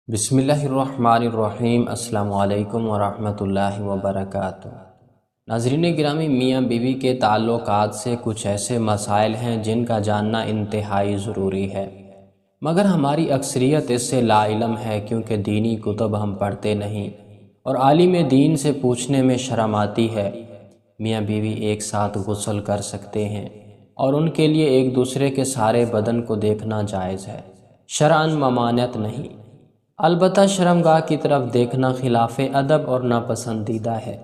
بسم اللہ الرحمن الرحیم۔ السلام علیکم ورحمۃ اللہ وبرکاتہ۔ ناظرین گرامی، میاں بیوی کے تعلقات سے کچھ ایسے مسائل ہیں جن کا جاننا انتہائی ضروری ہے، مگر ہماری اکثریت اس سے لا علم ہے کیونکہ دینی کتب ہم پڑھتے نہیں اور عالم دین سے پوچھنے میں شرم آتی ہے۔ میاں بیوی ایک ساتھ غسل کر سکتے ہیں اور ان کے لیے ایک دوسرے کے سارے بدن کو دیکھنا جائز ہے، شرعاً ممانعت نہیں۔ البتہ شرمگاہ کی طرف دیکھنا خلاف ادب اور ناپسندیدہ ہے،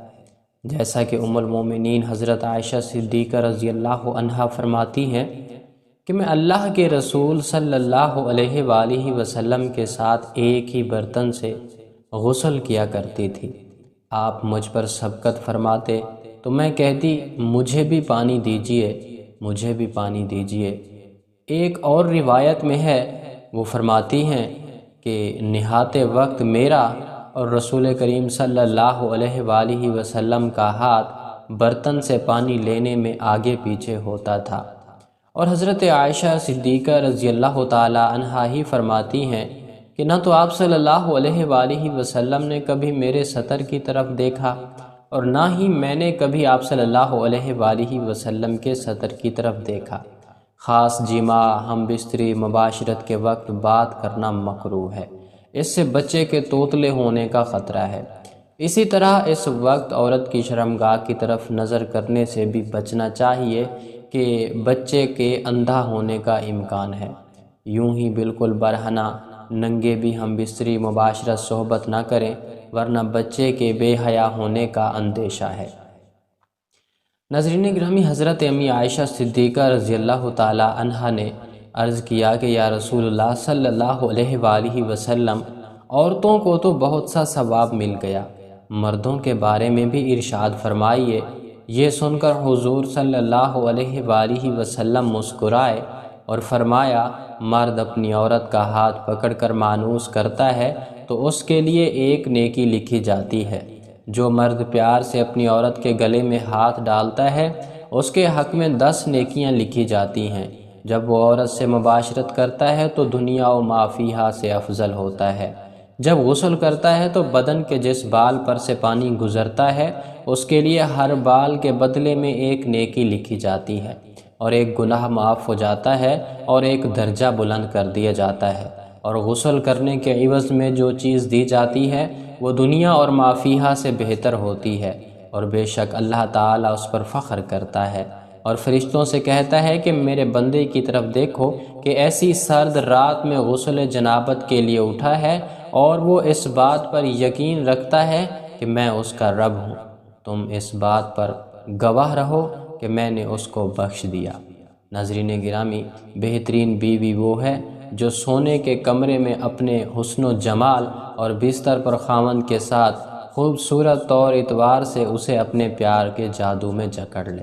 جیسا کہ ام المومنین حضرت عائشہ صدیقہ رضی اللہ عنہا فرماتی ہیں کہ میں اللہ کے رسول صلی اللہ علیہ وآلہ وسلم کے ساتھ ایک ہی برتن سے غسل کیا کرتی تھی۔ آپ مجھ پر سبقت فرماتے تو میں کہتی مجھے بھی پانی دیجیے، مجھے بھی پانی دیجیے۔ ایک اور روایت میں ہے، وہ فرماتی ہیں کہ نہاتے وقت میرا اور رسول کریم صلی اللہ علیہ وآلہ وسلم کا ہاتھ برتن سے پانی لینے میں آگے پیچھے ہوتا تھا۔ اور حضرت عائشہ صدیقہ رضی اللہ تعالی عنہا ہی فرماتی ہیں کہ نہ تو آپ صلی اللہ علیہ وآلہ وسلم نے کبھی میرے سطر کی طرف دیکھا اور نہ ہی میں نے کبھی آپ صلی اللہ علیہ وآلہ وسلم کے سطر کی طرف دیکھا۔ خاص جماع، ہم بستری مباشرت کے وقت بات کرنا مکروہ ہے، اس سے بچے کے توتلے ہونے کا خطرہ ہے۔ اسی طرح اس وقت عورت کی شرمگاہ کی طرف نظر کرنے سے بھی بچنا چاہیے کہ بچے کے اندھا ہونے کا امکان ہے۔ یوں ہی بالکل برہنہ ننگے بھی ہم بستری مباشرت صحبت نہ کریں، ورنہ بچے کے بے حیا ہونے کا اندیشہ ہے۔ ناظرین گرامی، حضرت امی عائشہ صدیقہ رضی اللہ تعالی عنہا نے عرض کیا کہ یا رسول اللہ صلی اللہ علیہ وآلہ وسلم، عورتوں کو تو بہت سا ثواب مل گیا، مردوں کے بارے میں بھی ارشاد فرمائیے۔ یہ سن کر حضور صلی اللہ علیہ وآلہ وسلم مسکرائے اور فرمایا، مرد اپنی عورت کا ہاتھ پکڑ کر مانوس کرتا ہے تو اس کے لیے ایک نیکی لکھی جاتی ہے۔ جو مرد پیار سے اپنی عورت کے گلے میں ہاتھ ڈالتا ہے اس کے حق میں 10 نیکیاں لکھی جاتی ہیں۔ جب وہ عورت سے مباشرت کرتا ہے تو دنیا و ما فیہا سے افضل ہوتا ہے۔ جب غسل کرتا ہے تو بدن کے جس بال پر سے پانی گزرتا ہے اس کے لیے ہر بال کے بدلے میں ایک نیکی لکھی جاتی ہے، اور ایک گناہ معاف ہو جاتا ہے اور ایک درجہ بلند کر دیا جاتا ہے۔ اور غسل کرنے کے عوض میں جو چیز دی جاتی ہے وہ دنیا اور ما فیہا سے بہتر ہوتی ہے، اور بے شک اللہ تعالیٰ اس پر فخر کرتا ہے اور فرشتوں سے کہتا ہے کہ میرے بندے کی طرف دیکھو کہ ایسی سرد رات میں غسل جنابت کے لیے اٹھا ہے اور وہ اس بات پر یقین رکھتا ہے کہ میں اس کا رب ہوں۔ تم اس بات پر گواہ رہو کہ میں نے اس کو بخش دیا۔ ناظرین گرامی، بہترین بیوی وہ ہے جو سونے کے کمرے میں اپنے حسن و جمال اور بستر پر خاوند کے ساتھ خوبصورت طور اتوار سے اسے اپنے پیار کے جادو میں جکڑ لے۔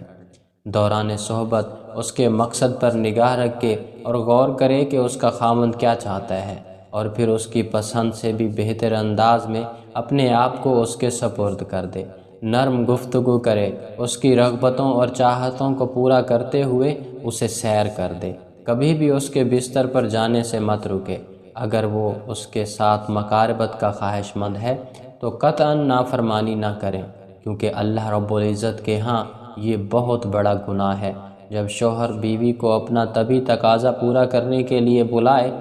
دوران صحبت اس کے مقصد پر نگاہ رکھ کے اور غور کرے کہ اس کا خاوند کیا چاہتا ہے، اور پھر اس کی پسند سے بھی بہتر انداز میں اپنے آپ کو اس کے سپرد کر دے۔ نرم گفتگو کرے، اس کی رغبتوں اور چاہتوں کو پورا کرتے ہوئے اسے سیر کر دے۔ کبھی بھی اس کے بستر پر جانے سے مت رکے۔ اگر وہ اس کے ساتھ مقاربت کا خواہش مند ہے تو قطعاً نافرمانی نہ کریں، کیونکہ اللہ رب العزت کے ہاں یہ بہت بڑا گناہ ہے۔ جب شوہر بیوی کو اپنا طبی تقاضا پورا کرنے کے لیے بلائے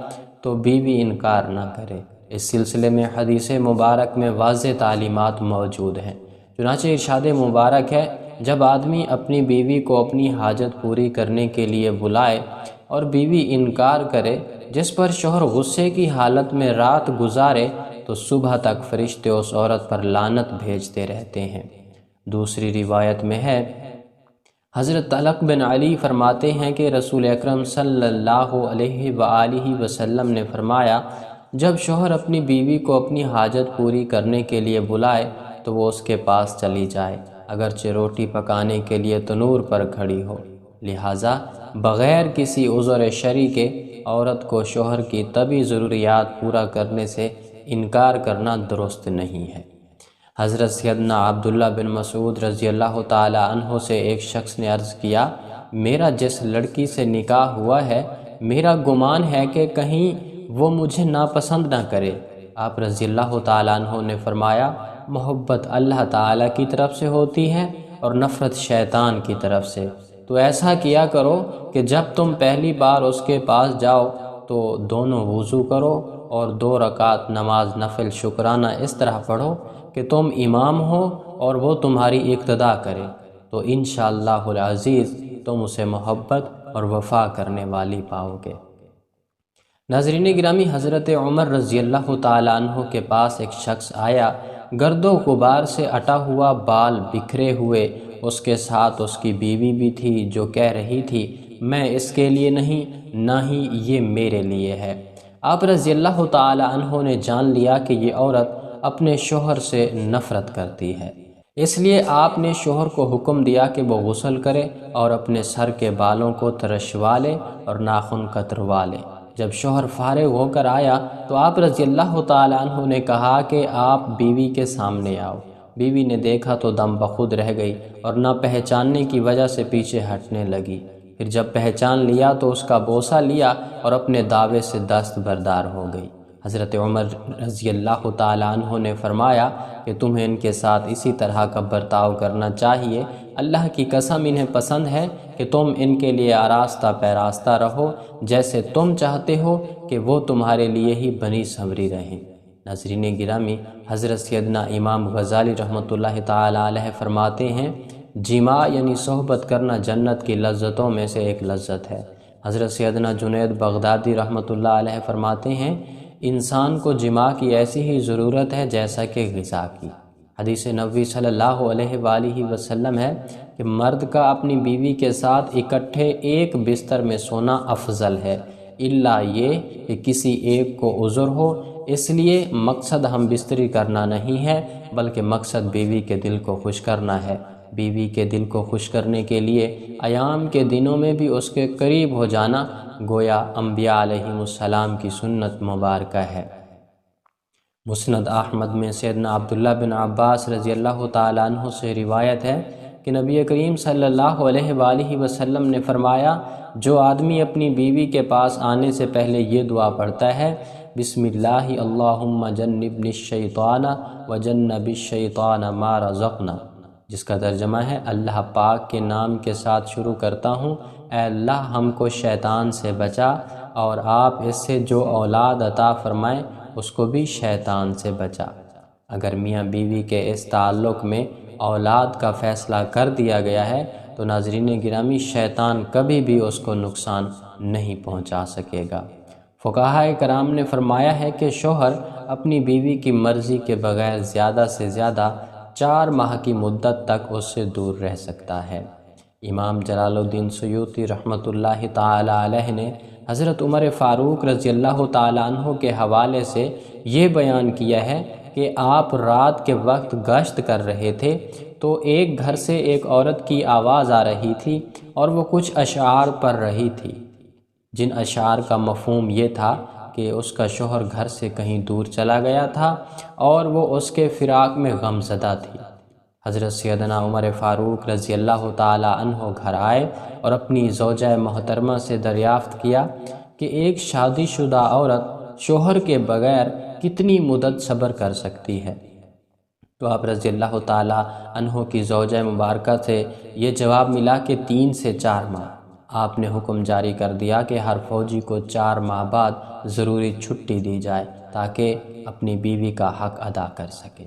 تو بیوی انکار نہ کرے۔ اس سلسلے میں حدیث مبارک میں واضح تعلیمات موجود ہیں۔ چنانچہ ارشاد مبارک ہے، جب آدمی اپنی بیوی کو اپنی حاجت پوری کرنے کے لیے بلائے اور بیوی انکار کرے، جس پر شوہر غصے کی حالت میں رات گزارے تو صبح تک فرشتے اس عورت پر لعنت بھیجتے رہتے ہیں۔ دوسری روایت میں ہے، حضرت طلق بن علی فرماتے ہیں کہ رسول اکرم صلی اللہ علیہ وآلہ وسلم نے فرمایا، جب شوہر اپنی بیوی کو اپنی حاجت پوری کرنے کے لیے بلائے تو وہ اس کے پاس چلی جائے، اگرچہ روٹی پکانے کے لیے تنور پر کھڑی ہو۔ لہٰذا بغیر کسی عذر شرعی کے عورت کو شوہر کی طبی ضروریات پورا کرنے سے انکار کرنا درست نہیں ہے۔ حضرت سیدنا عبداللہ بن مسعود رضی اللہ تعالی عنہ سے ایک شخص نے عرض کیا، میرا جس لڑکی سے نکاح ہوا ہے، میرا گمان ہے کہ کہیں وہ مجھے ناپسند نہ کرے۔ آپ رضی اللہ تعالیٰ عنہ نے فرمایا محبت اللہ تعالیٰ کی طرف سے ہوتی ہے اور نفرت شیطان کی طرف سے، تو ایسا کیا کرو کہ جب تم پہلی بار اس کے پاس جاؤ تو دونوں وضو کرو اور 2 رکعت نماز نفل شکرانہ اس طرح پڑھو کہ تم امام ہو اور وہ تمہاری اقتدا کرے، تو انشاءاللہ العزیز تم اسے محبت اور وفا کرنے والی پاؤ گے۔ ناظرین گرامی، حضرت عمر رضی اللہ تعالیٰ عنہ کے پاس ایک شخص آیا، گرد و غبار سے اٹا ہوا، بال بکھرے ہوئے، اس کے ساتھ اس کی بیوی بھی تھی جو کہہ رہی تھی میں اس کے لیے نہیں، نہ ہی یہ میرے لیے ہے۔ آپ رضی اللہ تعالیٰ عنہ نے جان لیا کہ یہ عورت اپنے شوہر سے نفرت کرتی ہے، اس لیے آپ نے شوہر کو حکم دیا کہ وہ غسل کرے اور اپنے سر کے بالوں کو ترشوا لے اور ناخن کتروا لے۔ جب شوہر فارغ ہو کر آیا تو آپ رضی اللہ تعالیٰ عنہ نے کہا کہ آپ بیوی کے سامنے آؤ۔ بیوی نے دیکھا تو دم بخود رہ گئی اور نہ پہچاننے کی وجہ سے پیچھے ہٹنے لگی۔ پھر جب پہچان لیا تو اس کا بوسہ لیا اور اپنے دعوے سے دستبردار ہو گئی۔ حضرت عمر رضی اللہ تعالیٰ عنہ نے فرمایا کہ تمہیں ان کے ساتھ اسی طرح کا برتاؤ کرنا چاہیے، اللہ کی قسم انہیں پسند ہے کہ تم ان کے لیے آراستہ پیراستہ رہو، جیسے تم چاہتے ہو کہ وہ تمہارے لیے ہی بنی سنوری رہیں۔ ناظرین گرامی، حضرت سیدنا امام غزالی رحمۃ اللہ تعالیٰ علیہ فرماتے ہیں جماع یعنی صحبت کرنا جنت کی لذتوں میں سے ایک لذت ہے۔ حضرت سیدنا جنید بغدادی رحمۃ اللہ علیہ فرماتے ہیں انسان کو جماع کی ایسی ہی ضرورت ہے جیسا کہ غذا کی۔ حدیث نبوی صلی اللہ علیہ وآلہ وسلم ہے کہ مرد کا اپنی بیوی کے ساتھ اکٹھے ایک بستر میں سونا افضل ہے، الا یہ کہ کسی ایک کو عذر ہو، اس لیے مقصد ہم بستری کرنا نہیں ہے بلکہ مقصد بیوی کے دل کو خوش کرنا ہے۔ بیوی کے دل کو خوش کرنے کے لیے ایام کے دنوں میں بھی اس کے قریب ہو جانا گویا انبیاء علیہم السلام کی سنت مبارکہ ہے۔ مسند احمد میں سیدنا عبداللہ بن عباس رضی اللہ تعالیٰ عنہ سے روایت ہے کہ نبی کریم صلی اللہ علیہ وآلہ وسلم نے فرمایا جو آدمی اپنی بیوی کے پاس آنے سے پہلے یہ دعا پڑھتا ہے بسم اللہ اللہم جنبنی الشیطان وجنب الشیطان ما رزقنا، جس کا ترجمہ ہے اللہ پاک کے نام کے ساتھ شروع کرتا ہوں، اے اللہ ہم کو شیطان سے بچا اور آپ اس سے جو اولاد عطا فرمائیں اس کو بھی شیطان سے بچا۔ اگر میاں بیوی کے اس تعلق میں اولاد کا فیصلہ کر دیا گیا ہے تو ناظرین گرامی شیطان کبھی بھی اس کو نقصان نہیں پہنچا سکے گا۔ فقہائے کرام نے فرمایا ہے کہ شوہر اپنی بیوی کی مرضی کے بغیر زیادہ سے زیادہ 4 ماہ کی مدت تک اس سے دور رہ سکتا ہے۔ امام جلال الدین سیوطی رحمۃ اللہ تعالی علیہ نے حضرت عمر فاروق رضی اللہ تعالیٰ عنہ کے حوالے سے یہ بیان کیا ہے کہ آپ رات کے وقت گشت کر رہے تھے تو ایک گھر سے ایک عورت کی آواز آ رہی تھی اور وہ کچھ اشعار پڑھ رہی تھی، جن اشعار کا مفہوم یہ تھا کہ اس کا شوہر گھر سے کہیں دور چلا گیا تھا اور وہ اس کے فراق میں غم زدہ تھی۔ حضرت سیدنا عمر فاروق رضی اللہ تعالیٰ عنہ گھر آئے اور اپنی زوجہ محترمہ سے دریافت کیا کہ ایک شادی شدہ عورت شوہر کے بغیر کتنی مدت صبر کر سکتی ہے؟ تو آپ رضی اللہ تعالیٰ عنہ کی زوجہ مبارکہ سے یہ جواب ملا کہ 3 سے 4 ماہ۔ آپ نے حکم جاری کر دیا کہ ہر فوجی کو 4 ماہ بعد ضروری چھٹی دی جائے تاکہ اپنی بیوی کا حق ادا کر سکے۔